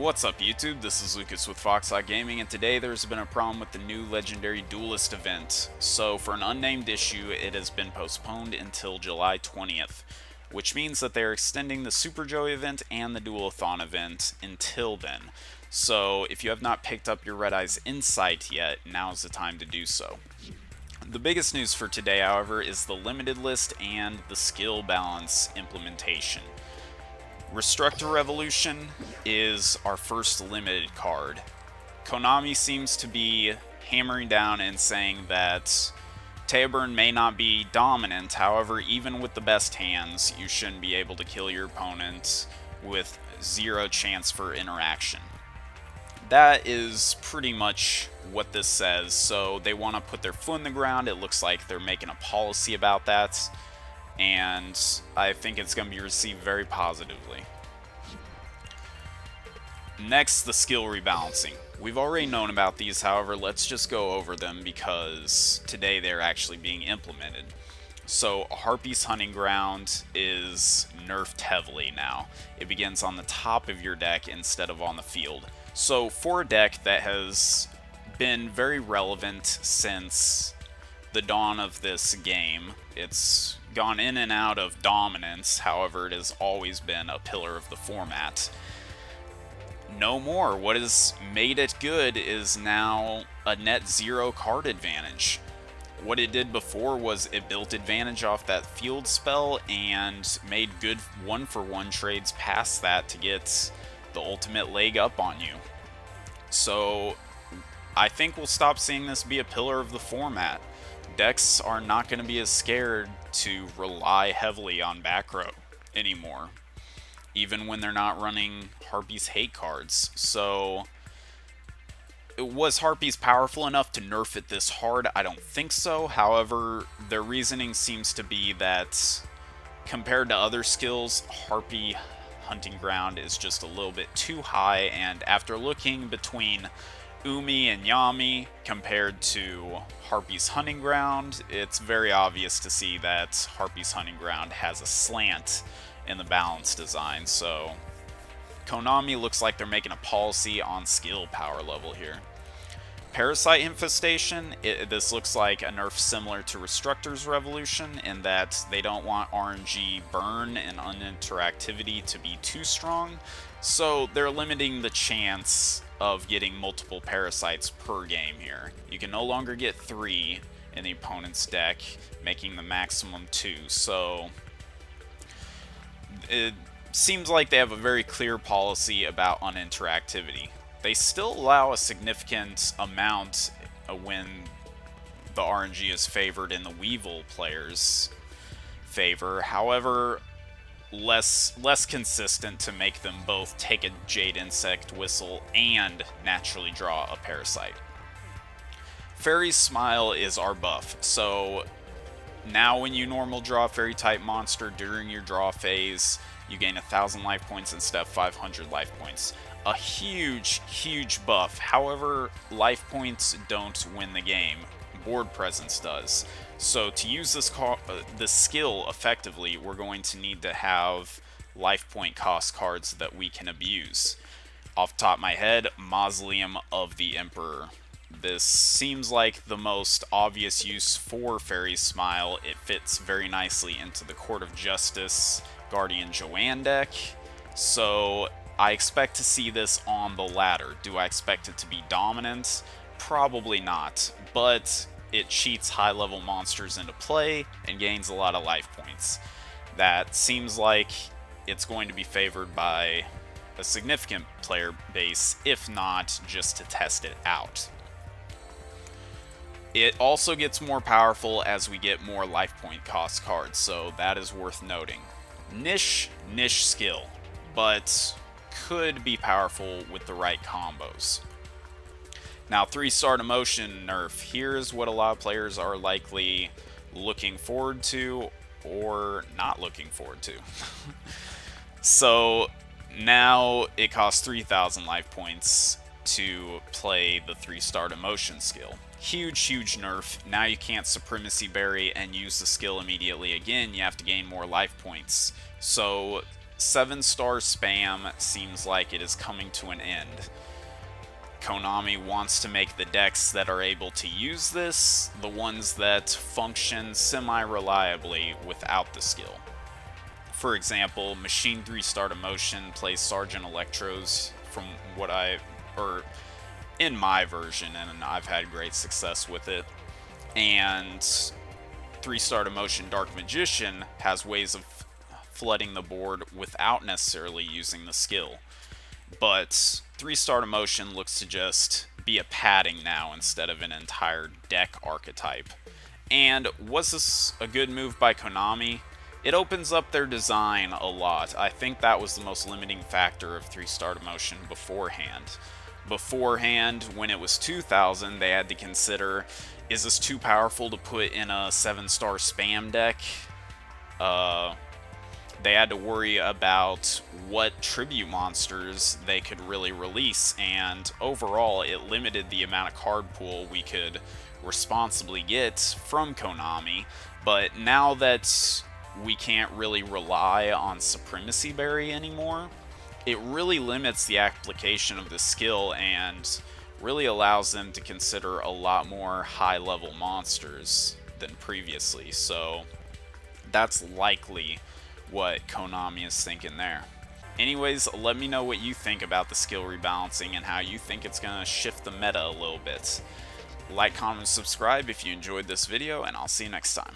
What's up YouTube, this is Lucas with FoxHawk Gaming, and today there's been a problem with the new legendary Duelist event. So for an unnamed issue, it has been postponed until July 20th, which means that they're extending the Super Joey event and the Duelathon event until then. So if you have not picked up your Red Eyes Insight yet, now's the time to do so. The biggest news for today, however, is the limited list and the skill balance implementation. Restructor Revolution is our first limited card. Konami seems to be hammering down and saying that Taburn may not be dominant, however, even with the best hands, you shouldn't be able to kill your opponent with zero chance for interaction. That is pretty much what this says, so they want to put their foot in the ground. It looks like they're making a policy about that, and I think it's going to be received very positively. Next, the skill rebalancing. We've already known about these, however, let's just go over them because today they're actually being implemented. So, Harpies Hunting Ground is nerfed heavily now. It begins on the top of your deck instead of on the field. So, for a deck that has been very relevant since the dawn of this game, it's gone in and out of dominance, however, it has always been a pillar of the format. No more. What has made it good is now a net zero card advantage. What it did before was it built advantage off that field spell and made good one-for-one trades past that to get the ultimate leg up on you. So I think we'll stop seeing this be a pillar of the format. Decks are not going to be as scared to rely heavily on back row anymore, even when they're not running Harpies hate cards. So, was Harpies powerful enough to nerf it this hard? I don't think so. However, their reasoning seems to be that compared to other skills, Harpy Hunting Ground is just a little bit too high, and after looking between Umi and Yami compared to Harpies Hunting Ground, it's very obvious to see that Harpies Hunting Ground has a slant in the balance design. So Konami looks like they're making a policy on skill power level here. Parasite Infestation, this looks like a nerf similar to Restructor's Revolution in that they don't want RNG burn and uninteractivity to be too strong, so they're limiting the chance of getting multiple parasites per game here. You can no longer get 3 in the opponent's deck, making the maximum 2, so it seems like they have a very clear policy about uninteractivity. They still allow a significant amount when the RNG is favored in the Weevil player's favor, however, less consistent to make them both take a Jade Insect Whistle and naturally draw a Parasite. Fairy's Smile is our buff, so now when you normal draw a Fairy type monster during your draw phase, you gain 1,000 life points instead of 500 life points. A huge buff. However, life points don't win the game. Board presence does. So to use this skill effectively, we're going to need to have life point cost cards that we can abuse. Off the top of my head, Mausoleum of the Emperor. This seems like the most obvious use for Fairy's Smile. It fits very nicely into the Court of Justice Guardian Joanne deck. So I expect to see this on the ladder. Do I expect it to be dominant? Probably not, but it cheats high-level monsters into play and gains a lot of life points. That seems like it's going to be favored by a significant player base, if not just to test it out. It also gets more powerful as we get more life point cost cards, so that is worth noting. Niche skill, but could be powerful with the right combos. Now, 3-star emotion nerf. Here's what a lot of players are likely looking forward to or not looking forward to. So now it costs 3,000 life points to play the 3-star emotion skill. Huge nerf. Now you can't Supremacy Berry and use the skill immediately again. You have to gain more life points. So 7-star spam seems like it is coming to an end. Konami wants to make the decks that are able to use this the ones that function semi-reliably without the skill. For example, Machine 3-star Emotion plays Sergeant Electros from what in my version, and I've had great success with it. And 3-star Emotion Dark Magician has ways of flooding the board without necessarily using the skill. But 3-star Emotion looks to just be a padding now instead of an entire deck archetype. And was this a good move by Konami? It opens up their design a lot. I think that was the most limiting factor of 3-star Emotion beforehand. Beforehand, when it was 2000, they had to consider, is this too powerful to put in a 7-star spam deck? They had to worry about what tribute monsters they could really release, and overall it limited the amount of card pool we could responsibly get from Konami. But now that we can't really rely on Supremacy Berry anymore, it really limits the application of the skill and really allows them to consider a lot more high-level monsters than previously. So that's likely what Konami is thinking there. Anyways, let me know what you think about the skill rebalancing and how you think it's going to shift the meta a little bit. Like, comment, and subscribe if you enjoyed this video, and I'll see you next time.